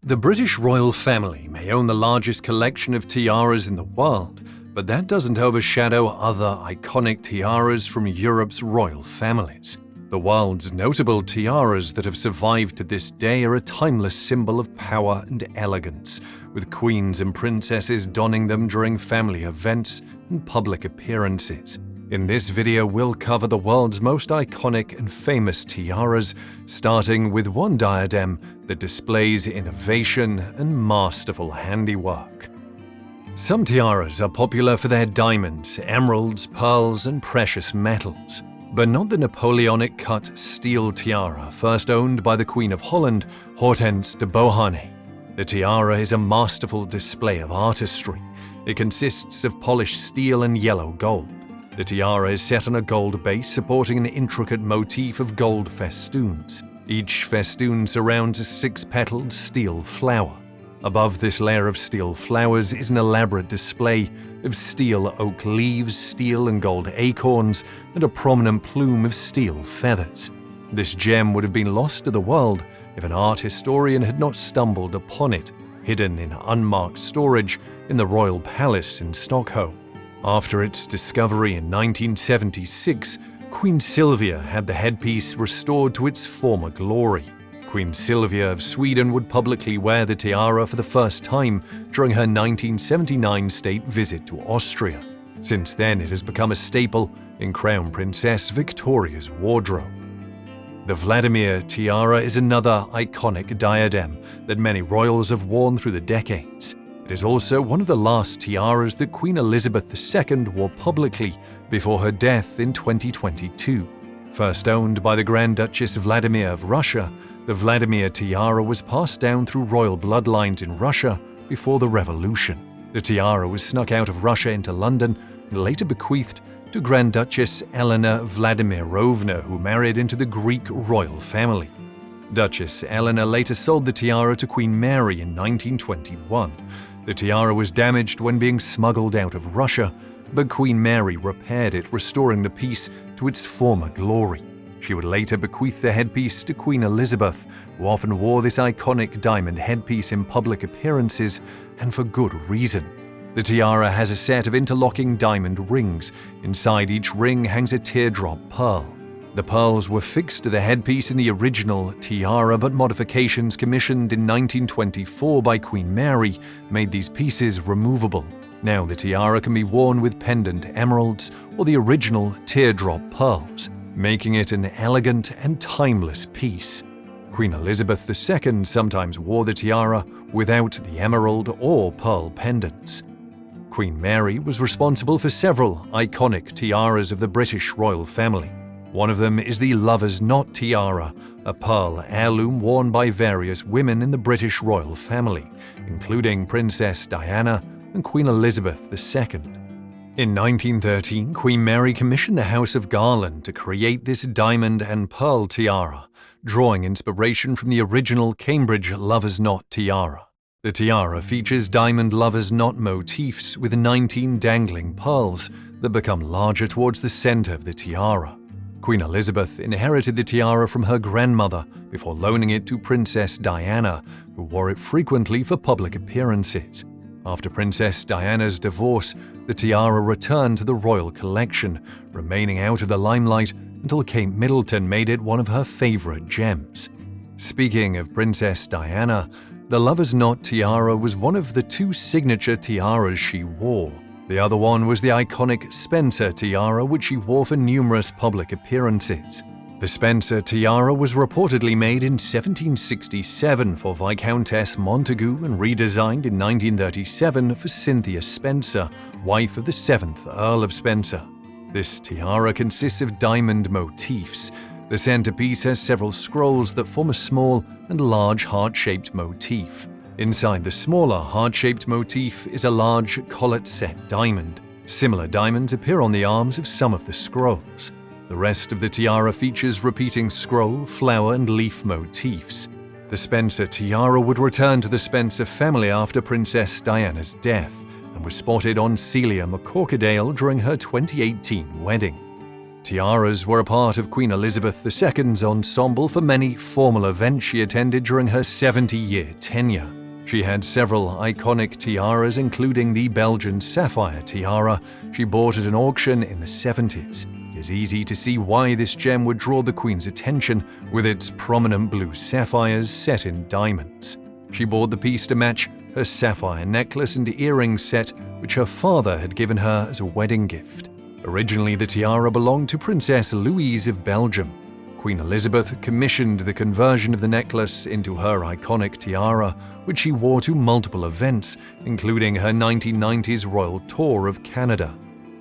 The British royal family may own the largest collection of tiaras in the world, but that doesn't overshadow other iconic tiaras from Europe's royal families. The world's notable tiaras that have survived to this day are a timeless symbol of power and elegance, with queens and princesses donning them during family events and public appearances. In this video, we'll cover the world's most iconic and famous tiaras, starting with one diadem that displays innovation and masterful handiwork. Some tiaras are popular for their diamonds, emeralds, pearls, and precious metals, but not the Napoleonic-cut steel tiara first owned by the Queen of Holland, Hortense de Beauharnais. The tiara is a masterful display of artistry. It consists of polished steel and yellow gold. The tiara is set on a gold base supporting an intricate motif of gold festoons. Each festoon surrounds a six-petaled steel flower. Above this layer of steel flowers is an elaborate display of steel oak leaves, steel and gold acorns, and a prominent plume of steel feathers. This gem would have been lost to the world if an art historian had not stumbled upon it, hidden in unmarked storage in the Royal Palace in Stockholm. After its discovery in 1976, Queen Sylvia had the headpiece restored to its former glory. Queen Sylvia of Sweden would publicly wear the tiara for the first time during her 1979 state visit to Austria. Since then, it has become a staple in Crown Princess Victoria's wardrobe. The Vladimir tiara is another iconic diadem that many royals have worn through the decades. It is also one of the last tiaras that Queen Elizabeth II wore publicly before her death in 2022. First owned by the Grand Duchess Vladimir of Russia, the Vladimir tiara was passed down through royal bloodlines in Russia before the Revolution. The tiara was snuck out of Russia into London and later bequeathed to Grand Duchess Elena Vladimirovna, who married into the Greek royal family. Duchess Eleanor later sold the tiara to Queen Mary in 1921. The tiara was damaged when being smuggled out of Russia, but Queen Mary repaired it, restoring the piece to its former glory. She would later bequeath the headpiece to Queen Elizabeth, who often wore this iconic diamond headpiece in public appearances, and for good reason. The tiara has a set of interlocking diamond rings. Inside each ring hangs a teardrop pearl. The pearls were fixed to the headpiece in the original tiara, but modifications commissioned in 1924 by Queen Mary made these pieces removable. Now the tiara can be worn with pendant emeralds or the original teardrop pearls, making it an elegant and timeless piece. Queen Elizabeth II sometimes wore the tiara without the emerald or pearl pendants. Queen Mary was responsible for several iconic tiaras of the British royal family. One of them is the Lover's Knot tiara, a pearl heirloom worn by various women in the British royal family, including Princess Diana and Queen Elizabeth II. In 1913, Queen Mary commissioned the House of Garland to create this diamond and pearl tiara, drawing inspiration from the original Cambridge Lover's Knot tiara. The tiara features diamond lover's knot motifs with 19 dangling pearls that become larger towards the center of the tiara. Queen Elizabeth inherited the tiara from her grandmother before loaning it to Princess Diana, who wore it frequently for public appearances. After Princess Diana's divorce, the tiara returned to the royal collection, remaining out of the limelight until Kate Middleton made it one of her favorite gems. Speaking of Princess Diana, the Lover's Knot tiara was one of the two signature tiaras she wore. The other one was the iconic Spencer tiara, which she wore for numerous public appearances. The Spencer tiara was reportedly made in 1767 for Viscountess Montagu and redesigned in 1937 for Cynthia Spencer, wife of the 7th Earl of Spencer. This tiara consists of diamond motifs. The centerpiece has several scrolls that form a small and large heart-shaped motif. Inside the smaller heart-shaped motif is a large collet-set diamond. Similar diamonds appear on the arms of some of the scrolls. The rest of the tiara features repeating scroll, flower, and leaf motifs. The Spencer tiara would return to the Spencer family after Princess Diana's death and was spotted on Celia McCorquodale during her 2018 wedding. Tiaras were a part of Queen Elizabeth II's ensemble for many formal events she attended during her 70-year tenure. She had several iconic tiaras, including the Belgian sapphire tiara she bought at an auction in the 70s. It is easy to see why this gem would draw the Queen's attention, with its prominent blue sapphires set in diamonds. She bought the piece to match her sapphire necklace and earring set, which her father had given her as a wedding gift. Originally, the tiara belonged to Princess Louise of Belgium. Queen Elizabeth commissioned the conversion of the necklace into her iconic tiara, which she wore to multiple events, including her 1990s royal tour of Canada.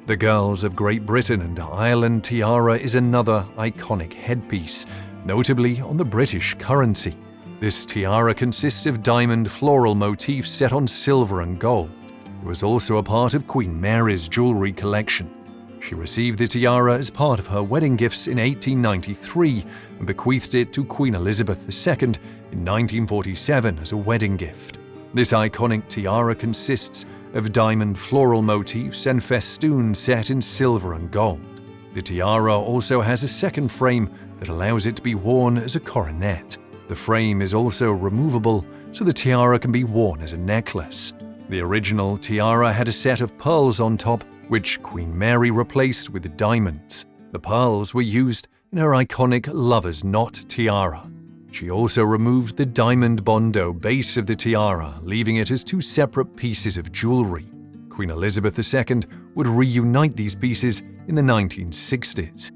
The Girls of Great Britain and Ireland tiara is another iconic headpiece, notably on the British currency. This tiara consists of diamond floral motifs set on silver and gold. It was also a part of Queen Mary's jewellery collection. She received the tiara as part of her wedding gifts in 1893 and bequeathed it to Queen Elizabeth II in 1947 as a wedding gift. This iconic tiara consists of diamond floral motifs and festoons set in silver and gold. The tiara also has a second frame that allows it to be worn as a coronet. The frame is also removable, so the tiara can be worn as a necklace. The original tiara had a set of pearls on top, which Queen Mary replaced with diamonds. The pearls were used in her iconic lover's knot tiara. She also removed the diamond bandeau base of the tiara, leaving it as two separate pieces of jewelry. Queen Elizabeth II would reunite these pieces in the 1960s.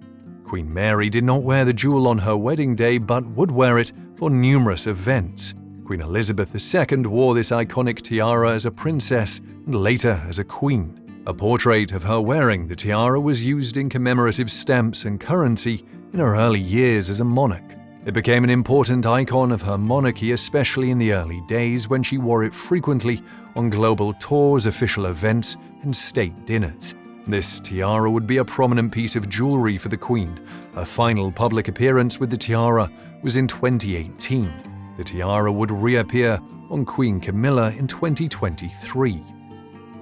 Queen Mary did not wear the jewel on her wedding day, but would wear it for numerous events. Queen Elizabeth II wore this iconic tiara as a princess and later as a queen. A portrait of her wearing the tiara was used in commemorative stamps and currency in her early years as a monarch. It became an important icon of her monarchy, especially in the early days when she wore it frequently on global tours, official events, and state dinners. This tiara would be a prominent piece of jewelry for the Queen. Her final public appearance with the tiara was in 2018. The tiara would reappear on Queen Camilla in 2023.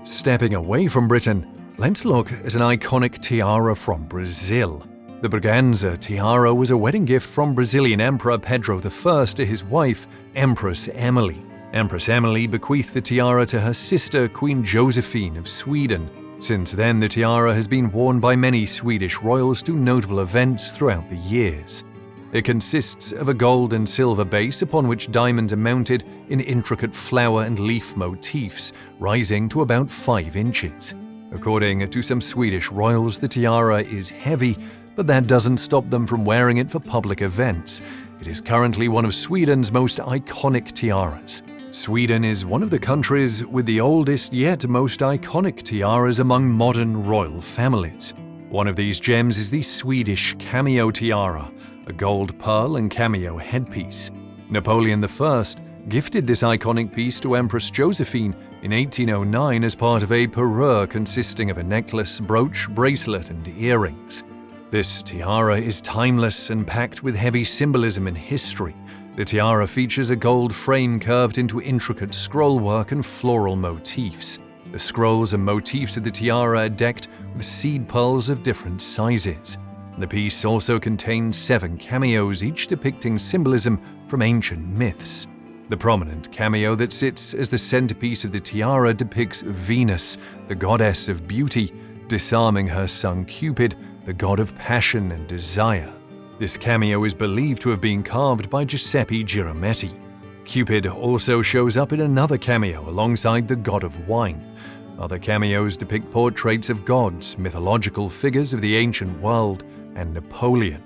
Stepping away from Britain, let's look at an iconic tiara from Brazil. The Braganza tiara was a wedding gift from Brazilian Emperor Pedro I to his wife, Empress Emily. Empress Emily bequeathed the tiara to her sister, Queen Josephine of Sweden. Since then, the tiara has been worn by many Swedish royals to notable events throughout the years. It consists of a gold and silver base upon which diamonds are mounted in intricate flower and leaf motifs, rising to about 5 inches. According to some Swedish royals, the tiara is heavy, but that doesn't stop them from wearing it for public events. It is currently one of Sweden's most iconic tiaras. Sweden is one of the countries with the oldest yet most iconic tiaras among modern royal families. One of these gems is the Swedish cameo tiara, a gold pearl and cameo headpiece. Napoleon I gifted this iconic piece to Empress Josephine in 1809 as part of a parure consisting of a necklace, brooch, bracelet, and earrings. This tiara is timeless and packed with heavy symbolism and history. The tiara features a gold frame carved into intricate scrollwork and floral motifs. The scrolls and motifs of the tiara are decked with seed pearls of different sizes. The piece also contains 7 cameos, each depicting symbolism from ancient myths. The prominent cameo that sits as the centerpiece of the tiara depicts Venus, the goddess of beauty, disarming her son Cupid, the god of passion and desire. This cameo is believed to have been carved by Giuseppe Girometti. Cupid also shows up in another cameo alongside the god of wine. Other cameos depict portraits of gods, mythological figures of the ancient world, and Napoleon.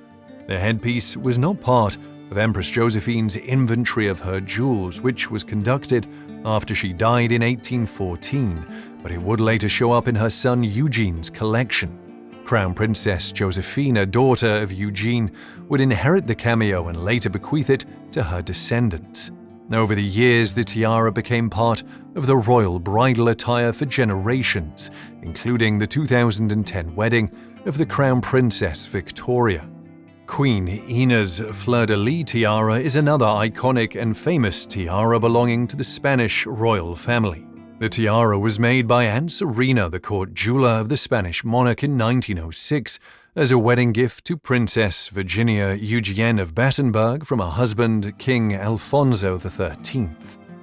The headpiece was not part of Empress Josephine's inventory of her jewels, which was conducted after she died in 1814, but it would later show up in her son Eugene's collection. Crown Princess Josephina, daughter of Eugene, would inherit the cameo and later bequeath it to her descendants. Over the years, the tiara became part of the royal bridal attire for generations, including the 2010 wedding of the Crown Princess Victoria. Queen Ina's fleur-de-lis tiara is another iconic and famous tiara belonging to the Spanish royal family. The tiara was made by Aunt Serena, the court jeweler of the Spanish monarch, in 1906, as a wedding gift to Princess Virginia Eugenie of Battenberg from her husband, King Alfonso XIII.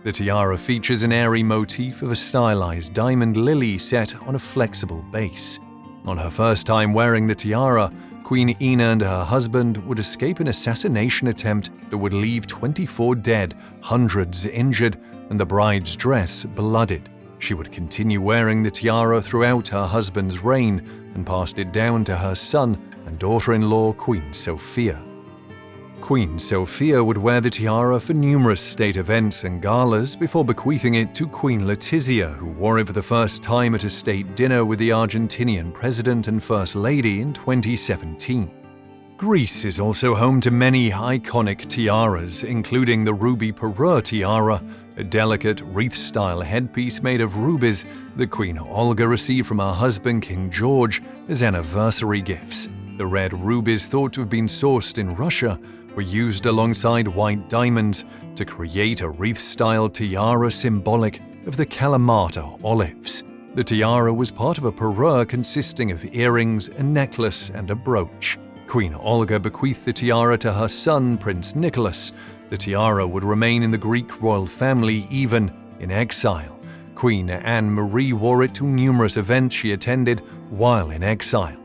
The tiara features an airy motif of a stylized diamond lily set on a flexible base. On her first time wearing the tiara, Queen Ina and her husband would escape an assassination attempt that would leave 24 dead, hundreds injured, and the bride's dress blooded. She would continue wearing the tiara throughout her husband's reign and passed it down to her son and daughter-in-law Queen Sophia. Queen Sophia would wear the tiara for numerous state events and galas before bequeathing it to Queen Letizia, who wore it for the first time at a state dinner with the Argentinian president and first lady in 2017. Greece is also home to many iconic tiaras, including the ruby parure tiara, a delicate wreath-style headpiece made of rubies that Queen Olga received from her husband King George as anniversary gifts. The red rubies, thought to have been sourced in Russia, were used alongside white diamonds to create a wreath-style tiara symbolic of the Kalamata olives. The tiara was part of a parure consisting of earrings, a necklace, and a brooch. Queen Olga bequeathed the tiara to her son, Prince Nicholas. The tiara would remain in the Greek royal family even in exile. Queen Anne-Marie wore it to numerous events she attended while in exile.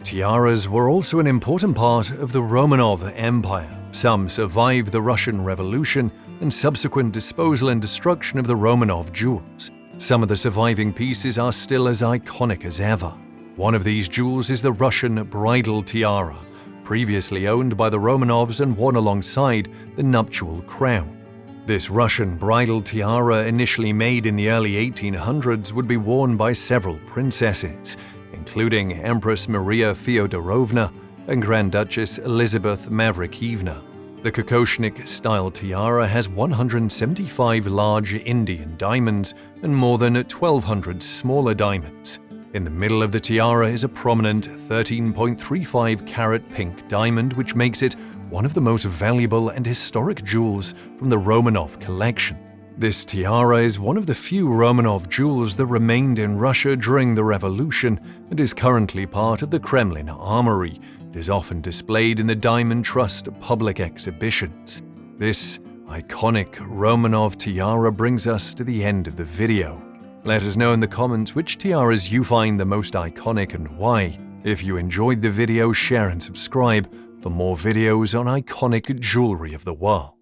Tiaras were also an important part of the Romanov Empire. Some survived the Russian Revolution and subsequent disposal and destruction of the Romanov jewels. Some of the surviving pieces are still as iconic as ever. One of these jewels is the Russian bridal tiara, previously owned by the Romanovs and worn alongside the nuptial crown. This Russian bridal tiara, initially made in the early 1800s, would be worn by several princesses, including Empress Maria Feodorovna and Grand Duchess Elizabeth Mavrikyevna. The Kokoshnik-style tiara has 175 large Indian diamonds and more than 1,200 smaller diamonds. In the middle of the tiara is a prominent 13.35-carat pink diamond, which makes it one of the most valuable and historic jewels from the Romanov collection. This tiara is one of the few Romanov jewels that remained in Russia during the Revolution and is currently part of the Kremlin Armory. It is often displayed in the Diamond Trust public exhibitions. This iconic Romanov tiara brings us to the end of the video. Let us know in the comments which tiaras you find the most iconic and why. If you enjoyed the video, share and subscribe for more videos on iconic jewelry of the world.